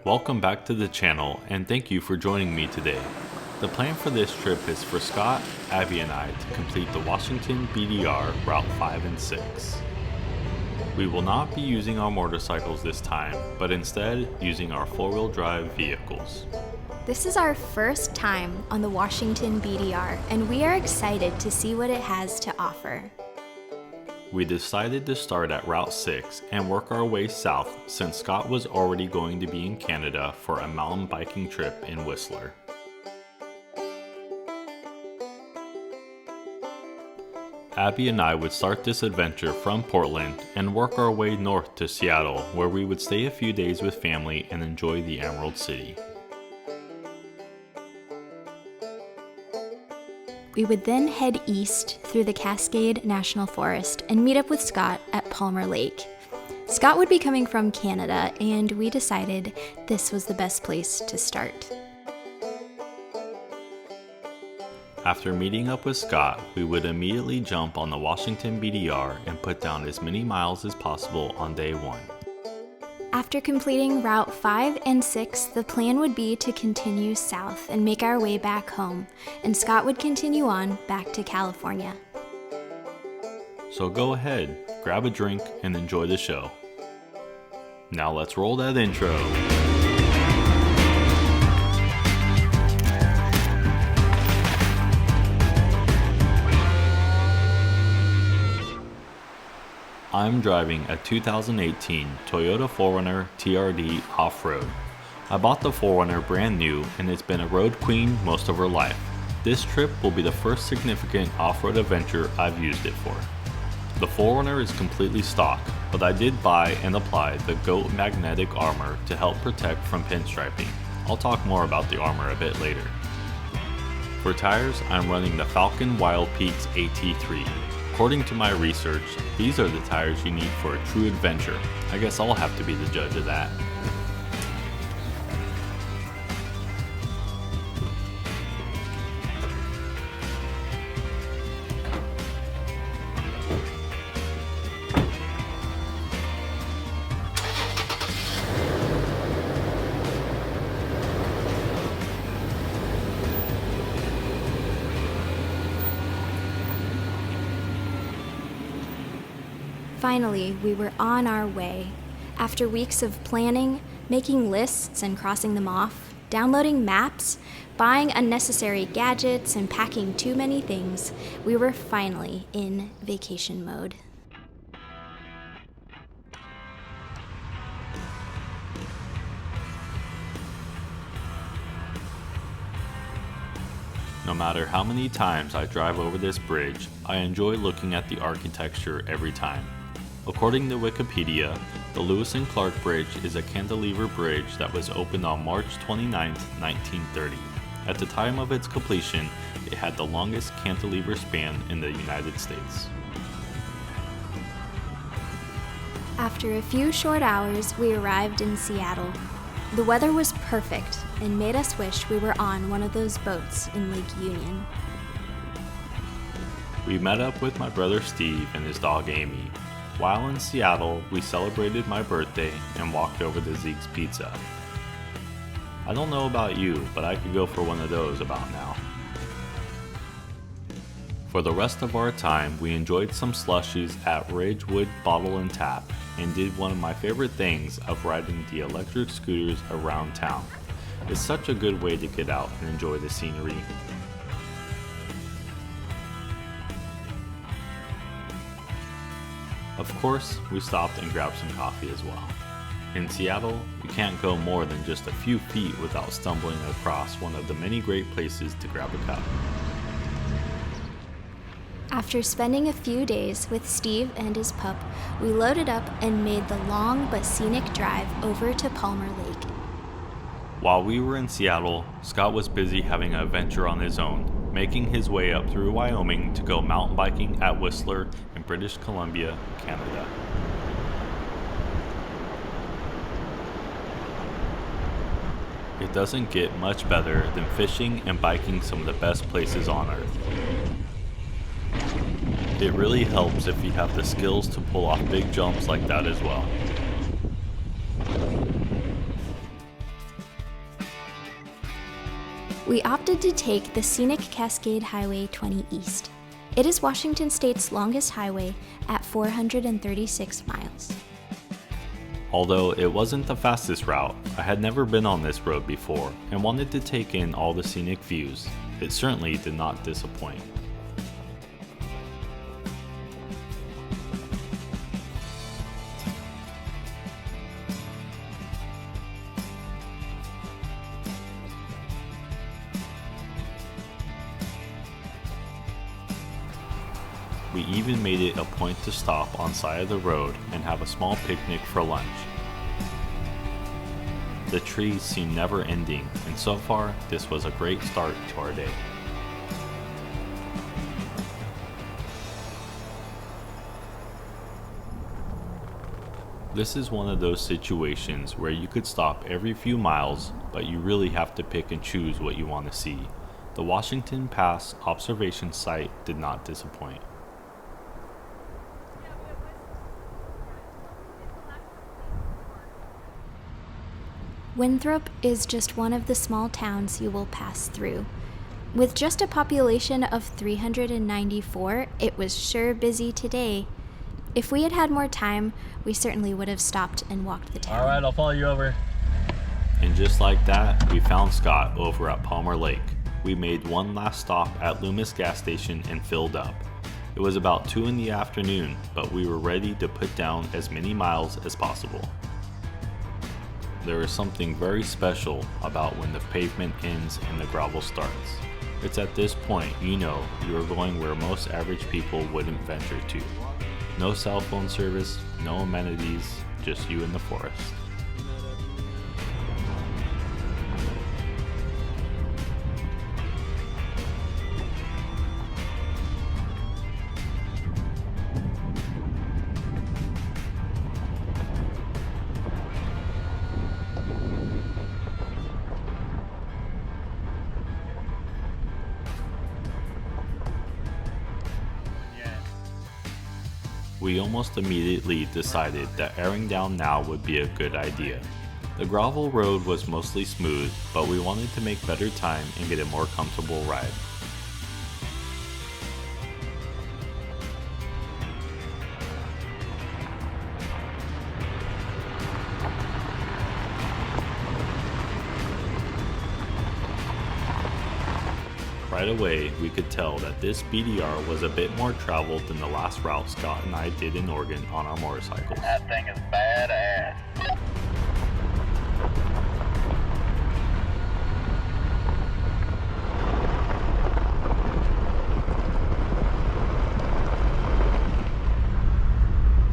Welcome back to the channel and thank you for joining me today. The plan for this trip is for Scott, Abby and I to complete the Washington BDR Route 5 and 6. We will not be using our motorcycles this time, but instead using our four-wheel drive vehicles. This is our first time on the Washington BDR, and we are excited to see what it has to offer. We decided to start at Route 6 and work our way south since Scott was already going to be in Canada for a mountain biking trip in Whistler. Abby and I would start this adventure from Portland and work our way north to Seattle, where we would stay a few days with family and enjoy the Emerald City. We would then head east through the Cascade National Forest and meet up with Scott at Palmer Lake. Scott would be coming from Canada, and we decided this was the best place to start. After meeting up with Scott, we would immediately jump on the Washington BDR and put down as many miles as possible on day one. After completing Route 5 and 6, the plan would be to continue south and make our way back home, and Scott would continue on back to California. So go ahead, grab a drink, and enjoy the show. Now let's roll that intro. I'm driving a 2018 Toyota 4Runner TRD off-road. I bought the 4Runner brand new and it's been a road queen most of her life. This trip will be the first significant off-road adventure I've used it for. The 4Runner is completely stock, but I did buy and apply the GOAT magnetic armor to help protect from pinstriping. I'll talk more about the armor a bit later. For tires, I'm running the Falken Wild Peaks AT3. According to my research, these are the tires you need for a true adventure. I guess I'll have to be the judge of that. Finally, we were on our way. After weeks of planning, making lists and crossing them off, downloading maps, buying unnecessary gadgets, and packing too many things, we were finally in vacation mode. No matter how many times I drive over this bridge, I enjoy looking at the architecture every time. According to Wikipedia, the Lewis and Clark Bridge is a cantilever bridge that was opened on March 29, 1930. At the time of its completion, it had the longest cantilever span in the United States. After a few short hours, we arrived in Seattle. The weather was perfect and made us wish we were on one of those boats in Lake Union. We met up with my brother Steve and his dog Amy. While in Seattle, we celebrated my birthday and walked over to Zeke's Pizza. I don't know about you, but I could go for one of those about now. For the rest of our time, we enjoyed some slushies at Ridgewood Bottle and Tap and did one of my favorite things of riding the electric scooters around town. It's such a good way to get out and enjoy the scenery. Of course, we stopped and grabbed some coffee as well. In Seattle, you can't go more than just a few feet without stumbling across one of the many great places to grab a cup. After spending a few days with Steve and his pup, we loaded up and made the long but scenic drive over to Palmer Lake. While we were in Seattle, Scott was busy having an adventure on his own, making his way up through Wyoming to go mountain biking at Whistler in British Columbia, Canada. It doesn't get much better than fishing and biking some of the best places on earth. It really helps if you have the skills to pull off big jumps like that as well. We opted to take the scenic Cascade Highway 20 East. It is Washington State's longest highway at 436 miles. Although it wasn't the fastest route, I had never been on this road before and wanted to take in all the scenic views. It certainly did not disappoint. We even made it a point to stop on side of the road and have a small picnic for lunch. The trees seem never ending, and so far, this was a great start to our day. This is one of those situations where you could stop every few miles, but you really have to pick and choose what you want to see. The Washington Pass observation site did not disappoint. Winthrop is just one of the small towns you will pass through. With just a population of 394, it was sure busy today. If we had had more time, we certainly would have stopped and walked the town. All right, I'll follow you over. And just like that, we found Scott over at Palmer Lake. We made one last stop at Loomis gas station and filled up. It was about 2 in the afternoon, but we were ready to put down as many miles as possible. There is something very special about when the pavement ends and the gravel starts. It's at this point you know you are going where most average people wouldn't venture to. No cell phone service, no amenities, just you in the forest. We almost immediately decided that airing down now would be a good idea. The gravel road was mostly smooth, but we wanted to make better time and get a more comfortable ride. Right away, we could tell that this BDR was a bit more traveled than the last route Scott and I did in Oregon on our motorcycles. That thing is badass.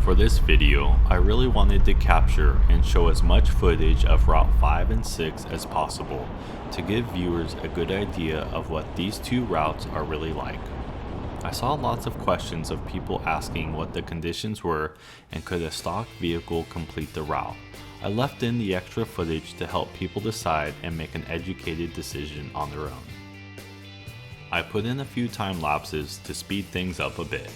For this video, I really wanted to capture and show as much footage of Route 5 and 6 as possible to give viewers a good idea of what these two routes are really like. I saw lots of questions of people asking what the conditions were and could a stock vehicle complete the route. I left in the extra footage to help people decide and make an educated decision on their own. I put in a few time lapses to speed things up a bit.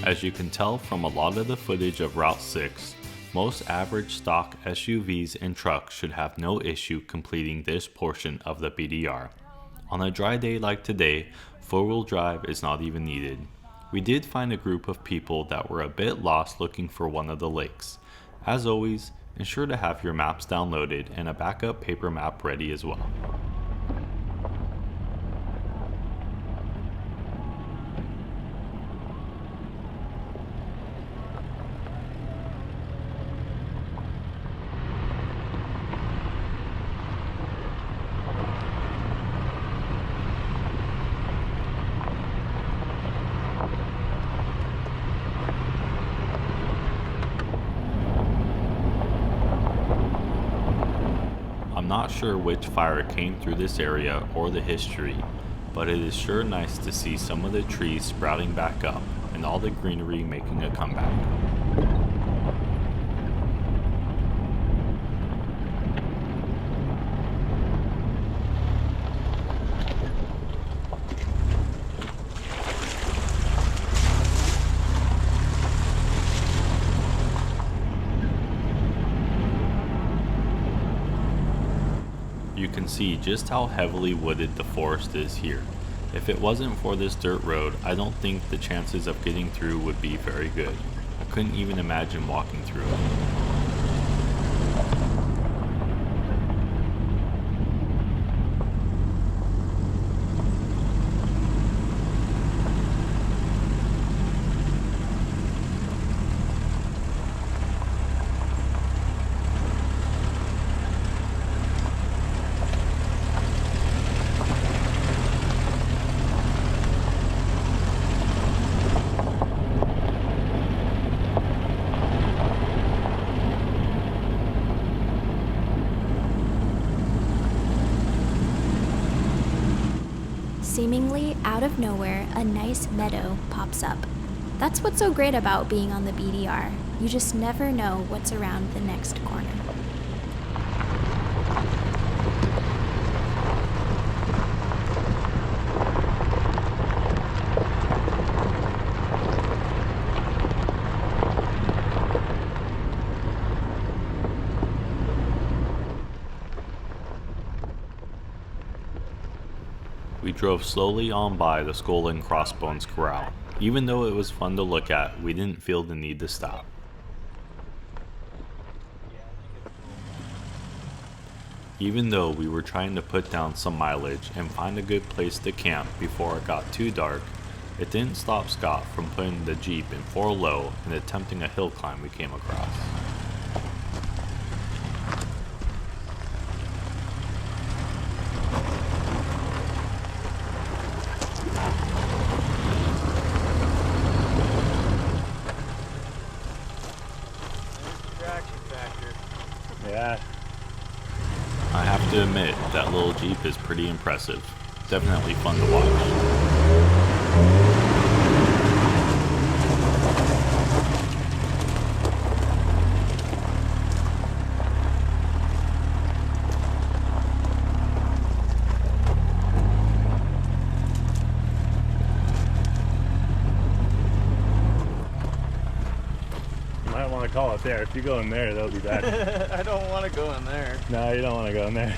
As you can tell from a lot of the footage of Route 6, most average stock SUVs and trucks should have no issue completing this portion of the BDR. On a dry day like today, four-wheel drive is not even needed. We did find a group of people that were a bit lost looking for one of the lakes. As always, ensure to have your maps downloaded and a backup paper map ready as well. I'm not sure which fire came through this area or the history, but it is sure nice to see some of the trees sprouting back up and all the greenery making a comeback. You can see just how heavily wooded the forest is here. If it wasn't for this dirt road, I don't think the chances of getting through would be very good. I couldn't even imagine walking through it. Seemingly out of nowhere, a nice meadow pops up. That's what's so great about being on the BDR. You just never know what's around the next corner. We drove slowly on by the Skull and Crossbones Corral. Even though it was fun to look at, we didn't feel the need to stop. Even though we were trying to put down some mileage and find a good place to camp before it got too dark, it didn't stop Scott from putting the Jeep in 4 low and attempting a hill climb we came across. Yeah. I have to admit, that little Jeep is pretty impressive. Definitely fun to watch. You might want to call it there. If you go in there, that'll be bad. I don't want to go in there. No, you don't want to go in there.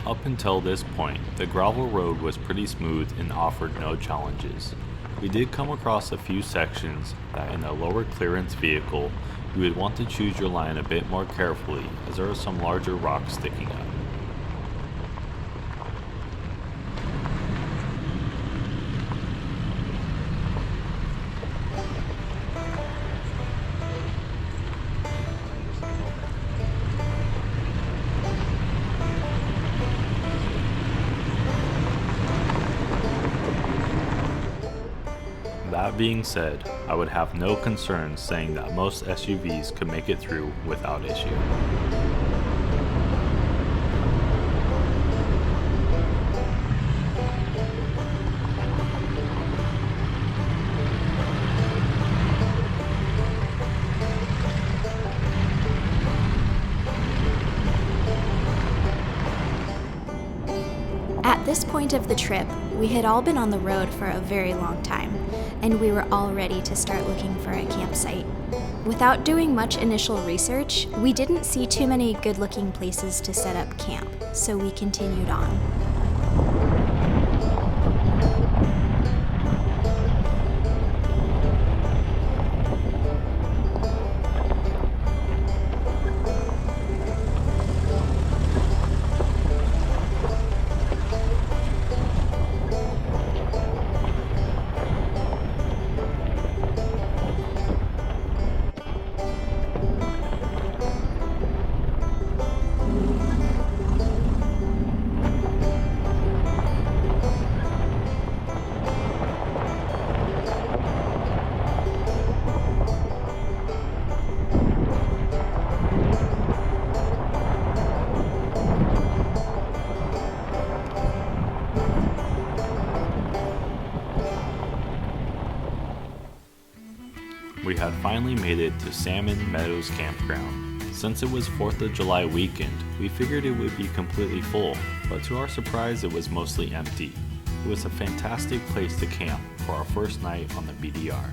Up until this point, the gravel road was pretty smooth and offered no challenges. We did come across a few sections that in a lower clearance vehicle, you would want to choose your line a bit more carefully as there are some larger rocks sticking up. That being said, I would have no concerns saying that most SUVs could make it through without issue. this point of the trip, we had all been on the road for a very long time, and we were all ready to start looking for a campsite. Without doing much initial research, we didn't see too many good-looking places to set up camp, so we continued on. We had finally made it to Salmon Meadows Campground. Since it was 4th of July weekend, we figured it would be completely full, but to our surprise it was mostly empty. It was a fantastic place to camp for our first night on the BDR.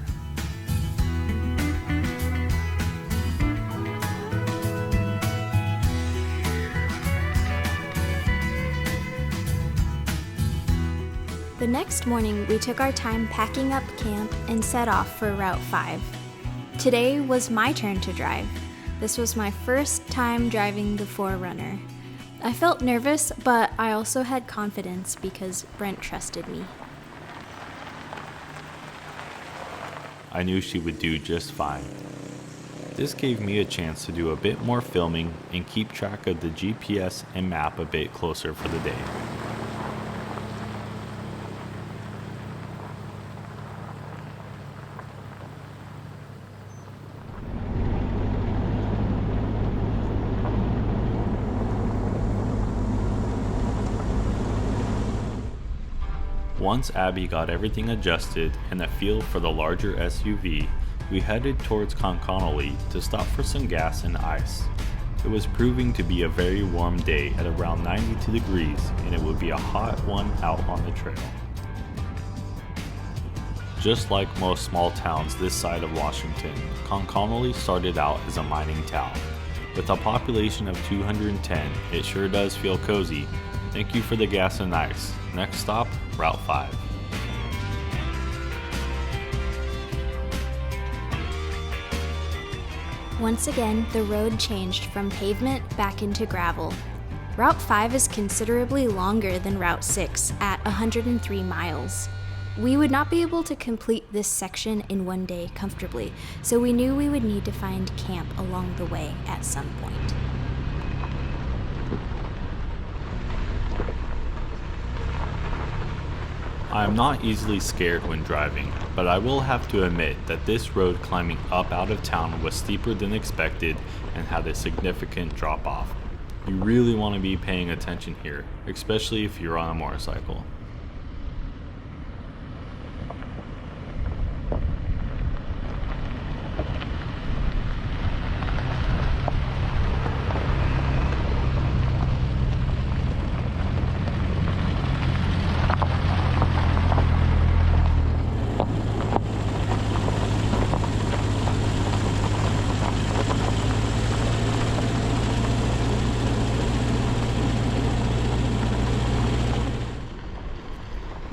The next morning, we took our time packing up camp and set off for Route 5. Today was my turn to drive. This was my first time driving the 4Runner. I felt nervous, but I also had confidence because Brent trusted me. I knew she would do just fine. This gave me a chance to do a bit more filming and keep track of the GPS and map a bit closer for the day. Once Abby got everything adjusted and a feel for the larger SUV, we headed towards Conconnelly to stop for some gas and ice. It was proving to be a very warm day at around 92 degrees, and it would be a hot one out on the trail. Just like most small towns this side of Washington, Conconnelly started out as a mining town. With a population of 210, it sure does feel cozy. Thank you for the gas and ice. Next stop, Route 5. Once again, the road changed from pavement back into gravel. Route 5 is considerably longer than Route 6 at 103 miles. We would not be able to complete this section in one day comfortably, so we knew we would need to find camp along the way at some point. I am not easily scared when driving, but I will have to admit that this road climbing up out of town was steeper than expected and had a significant drop off. You really want to be paying attention here, especially if you're on a motorcycle.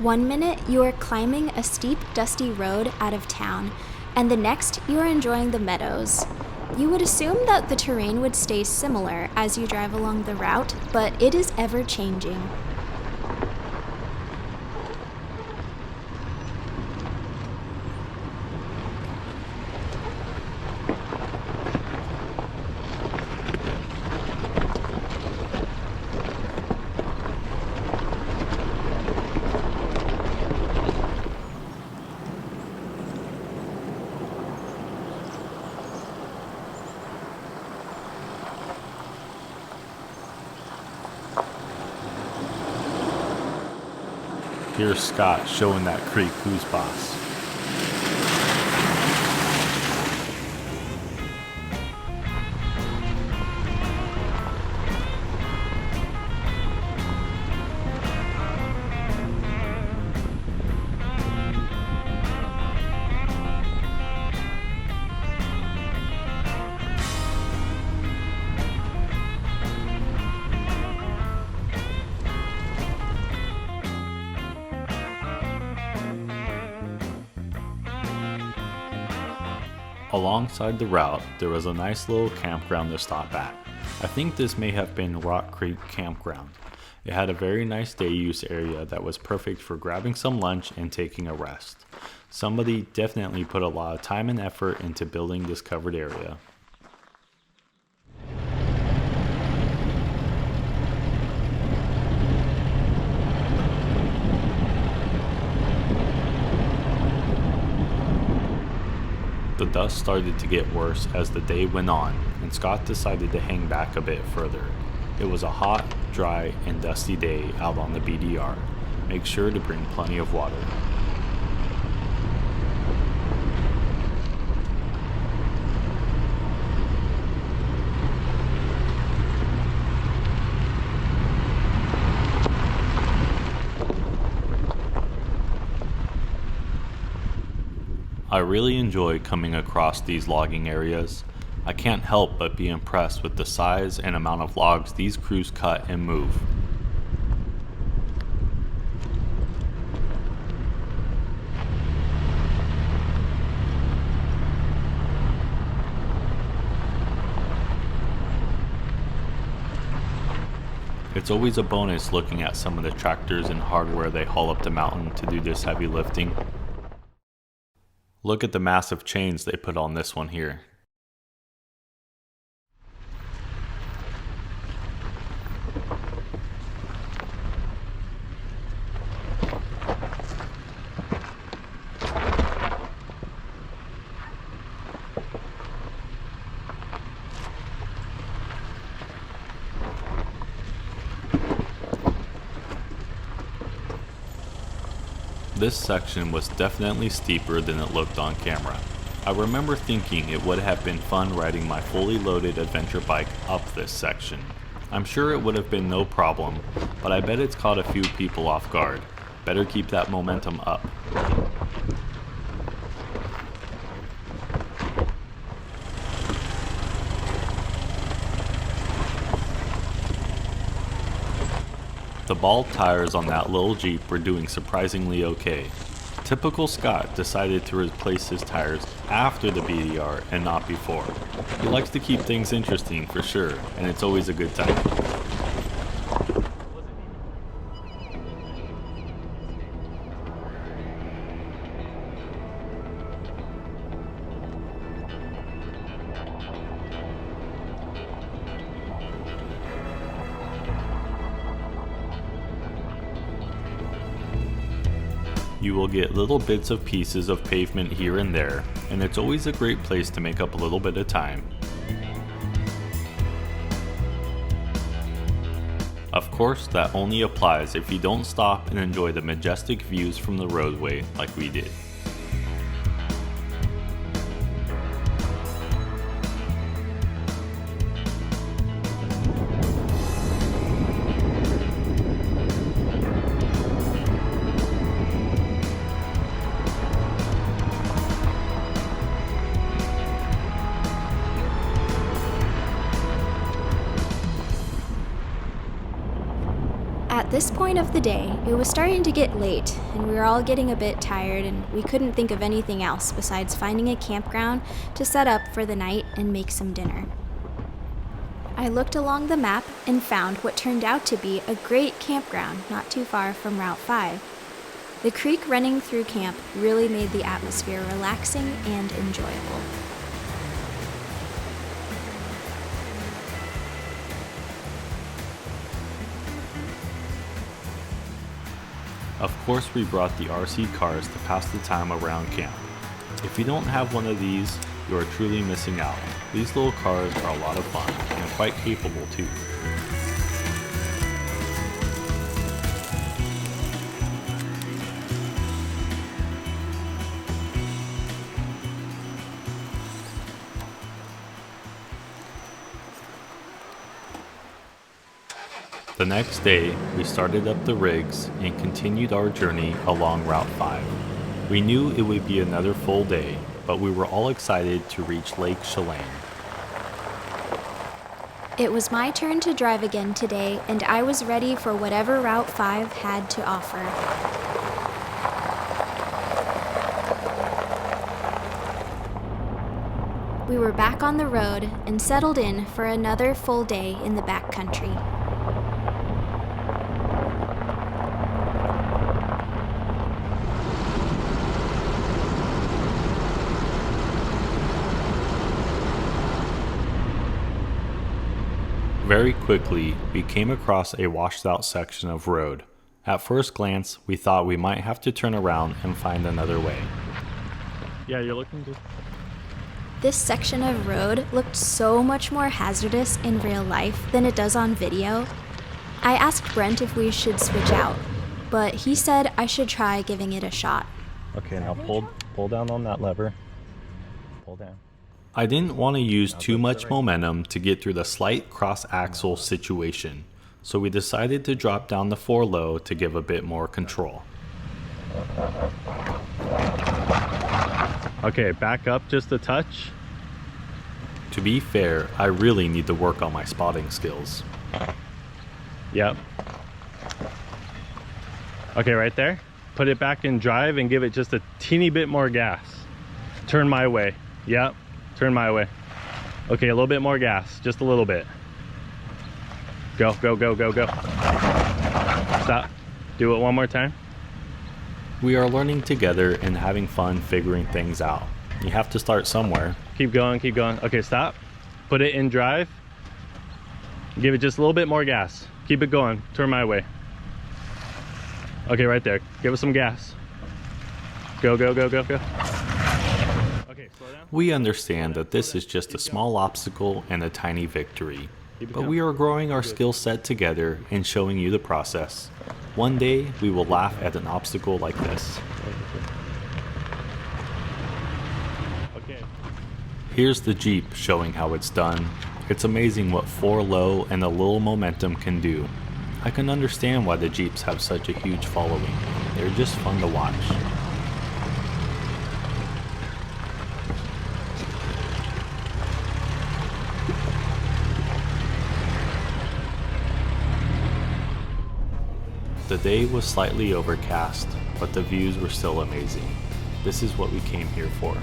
One minute you are climbing a steep, dusty road out of town, and the next you are enjoying the meadows. You would assume that the terrain would stay similar as you drive along the route, but it is ever changing. Here's Scott showing that creek who's boss. Alongside the route, there was a nice little campground to stop at. I think this may have been Rock Creek Campground. It had a very nice day use area that was perfect for grabbing some lunch and taking a rest. Somebody definitely put a lot of time and effort into building this covered area. The dust started to get worse as the day went on, and Scott decided to hang back a bit further. It was a hot, dry, and dusty day out on the BDR. Make sure to bring plenty of water. I really enjoy coming across these logging areas. I can't help but be impressed with the size and amount of logs these crews cut and move. It's always a bonus looking at some of the tractors and hardware they haul up the mountain to do this heavy lifting. Look at the massive chains they put on this one here. This section was definitely steeper than it looked on camera. I remember thinking it would have been fun riding my fully loaded adventure bike up this section. I'm sure it would have been no problem, but I bet it's caught a few people off guard. Better keep that momentum up. The bald tires on that little Jeep were doing surprisingly okay. Typical Scott decided to replace his tires after the BDR and not before. He likes to keep things interesting for sure, and it's always a good time. You will get little bits of pieces of pavement here and there, and it's always a great place to make up a little bit of time. Of course, that only applies if you don't stop and enjoy the majestic views from the roadway like we did. At this point of the day, it was starting to get late, and we were all getting a bit tired, and we couldn't think of anything else besides finding a campground to set up for the night and make some dinner. I looked along the map and found what turned out to be a great campground not too far from Route 5. The creek running through camp really made the atmosphere relaxing and enjoyable. Of course, we brought the RC cars to pass the time around camp. If you don't have one of these, you are truly missing out. These little cars are a lot of fun and quite capable too. The next day, we started up the rigs and continued our journey along Route 5. We knew it would be another full day, but we were all excited to reach Lake Chelan. It was my turn to drive again today, and I was ready for whatever Route 5 had to offer. We were back on the road and settled in for another full day in the backcountry. Very quickly, we came across a washed out section of road. At first glance, we thought we might have to turn around and find another way. Yeah, you're looking to... This section of road looked so much more hazardous in real life than it does on video. I asked Brent if we should switch out, but he said I should try giving it a shot. Okay, now pull down on that lever. Pull down. I didn't want to use too much momentum to get through the slight cross-axle situation, so we decided to drop down the 4-low to give a bit more control. Okay, back up just a touch. To be fair, I really need to work on my spotting skills. Yep. Okay, right there. Put it back in drive and give it just a teeny bit more gas. Turn my way. Yep. Turn my way. Okay, a little bit more gas. Just a little bit. Go, go, go, go, go. Stop. Do it one more time. We are learning together and having fun figuring things out. You have to start somewhere. Keep going, keep going. Okay, stop. Put it in drive. Give it just a little bit more gas. Keep it going. Turn my way. Okay, right there. Give it some gas. Go, go, go, go, go. Okay, slow down. We understand that this is just a small obstacle and a tiny victory, but we are growing our skill set together and showing you the process. One day, we will laugh at an obstacle like this. Okay. Here's the Jeep showing how it's done. It's amazing what 4-low and a little momentum can do. I can understand why the Jeeps have such a huge following. They're just fun to watch. The day was slightly overcast, but the views were still amazing. This is what we came here for.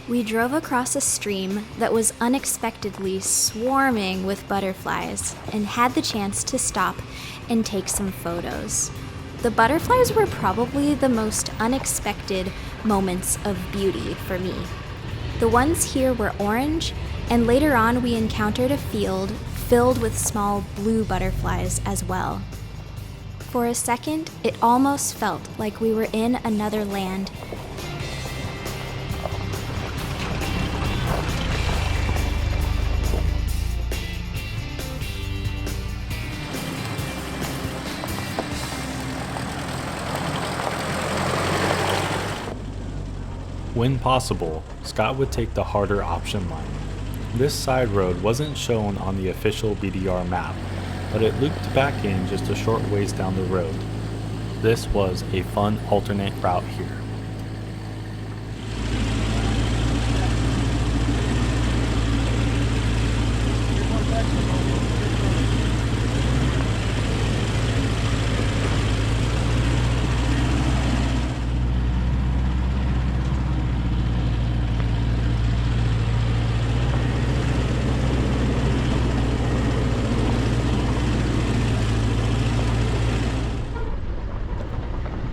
We drove across a stream that was unexpectedly swarming with butterflies and had the chance to stop and take some photos. The butterflies were probably the most unexpected moments of beauty for me. The ones here were orange, and later on we encountered a field filled with small blue butterflies as well. For a second, it almost felt like we were in another land. When possible, Scott would take the harder option line. This side road wasn't shown on the official BDR map, but it looped back in just a short ways down the road. This was a fun alternate route here.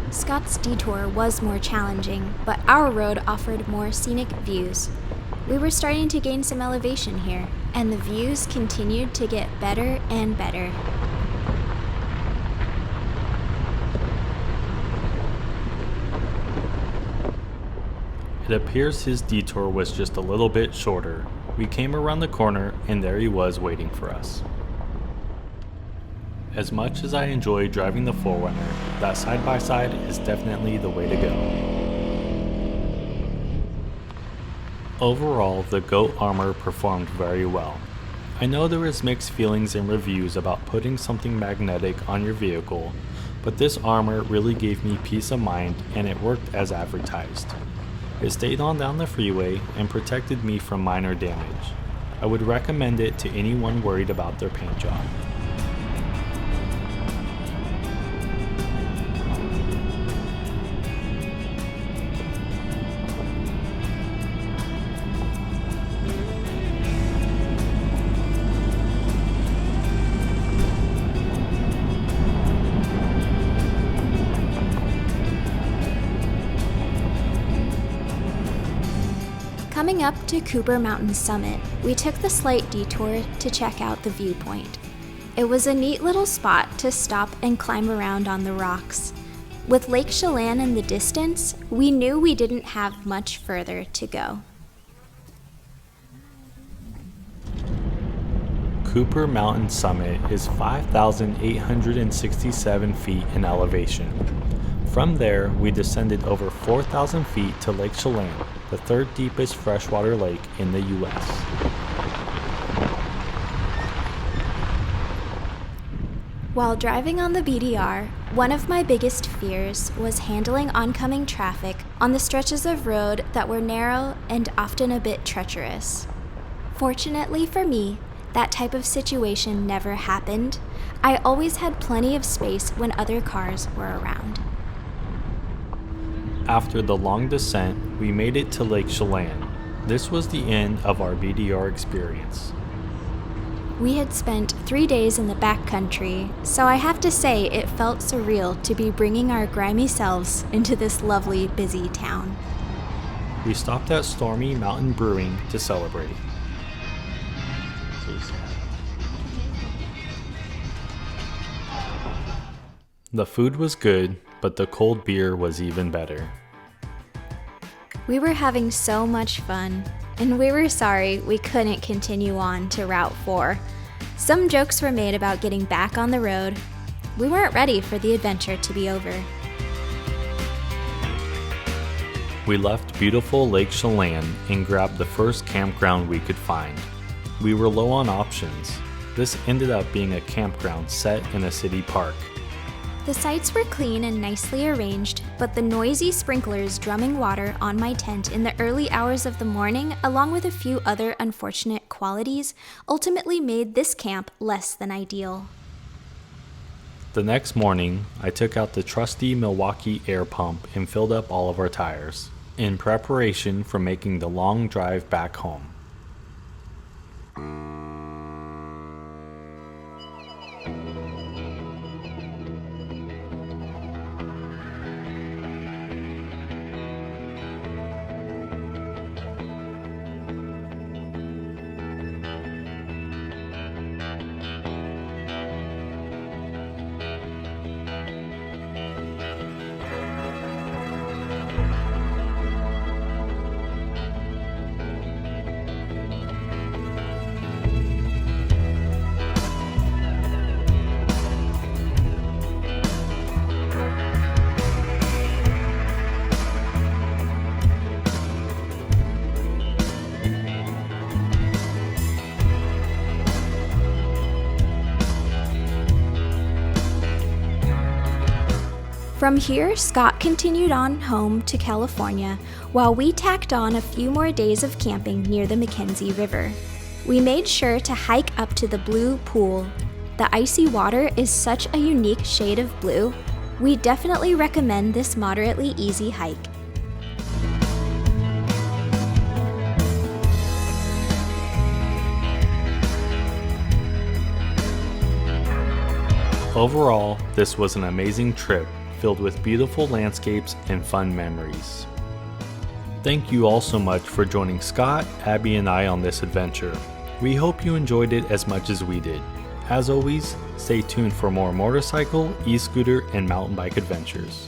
Scott's detour was more challenging, but our road offered more scenic views. We were starting to gain some elevation here, and the views continued to get better and better. It appears his detour was just a little bit shorter. We came around the corner and there he was waiting for us. As much as I enjoy driving the 4Runner, that side-by-side is definitely the way to go. Overall, the GOAT armor performed very well. I know there is mixed feelings in reviews about putting something magnetic on your vehicle, but this armor really gave me peace of mind and it worked as advertised. It stayed on down the freeway and protected me from minor damage. I would recommend it to anyone worried about their paint job. Coming up to Cooper Mountain summit, we took the slight detour to check out the viewpoint. It was a neat little spot to stop and climb around on the rocks. With Lake Chelan in the distance, we knew we didn't have much further to go. Cooper Mountain summit is 5,867 feet in elevation. From there, we descended over 4,000 feet to Lake Chelan, the third deepest freshwater lake in the U.S. While driving on the BDR, one of my biggest fears was handling oncoming traffic on the stretches of road that were narrow and often a bit treacherous. Fortunately for me, that type of situation never happened. I always had plenty of space when other cars were around. After the long descent, we made it to Lake Chelan. This was the end of our BDR experience. We had spent 3 days in the backcountry, so I have to say it felt surreal to be bringing our grimy selves into this lovely, busy town. We stopped at Stormy Mountain Brewing to celebrate. The food was good, but the cold beer was even better. We were having so much fun, and we were sorry we couldn't continue on to Route 4. Some jokes were made about getting back on the road. We weren't ready for the adventure to be over. We left beautiful Lake Chelan and grabbed the first campground we could find. We were low on options. This ended up being a campground set in a city park. The sites were clean and nicely arranged, but the noisy sprinklers drumming water on my tent in the early hours of the morning, along with a few other unfortunate qualities, ultimately made this camp less than ideal. The next morning, I took out the trusty Milwaukee air pump and filled up all of our tires, in preparation for making the long drive back home. From here, Scott continued on home to California, while we tacked on a few more days of camping near the Mackenzie River. We made sure to hike up to the Blue Pool. The icy water is such a unique shade of blue. We definitely recommend this moderately easy hike. Overall, this was an amazing trip filled with beautiful landscapes and fun memories. Thank you all so much for joining Scott, Abby, and I on this adventure. We hope you enjoyed it as much as we did. As always, stay tuned for more motorcycle, e-scooter, and mountain bike adventures.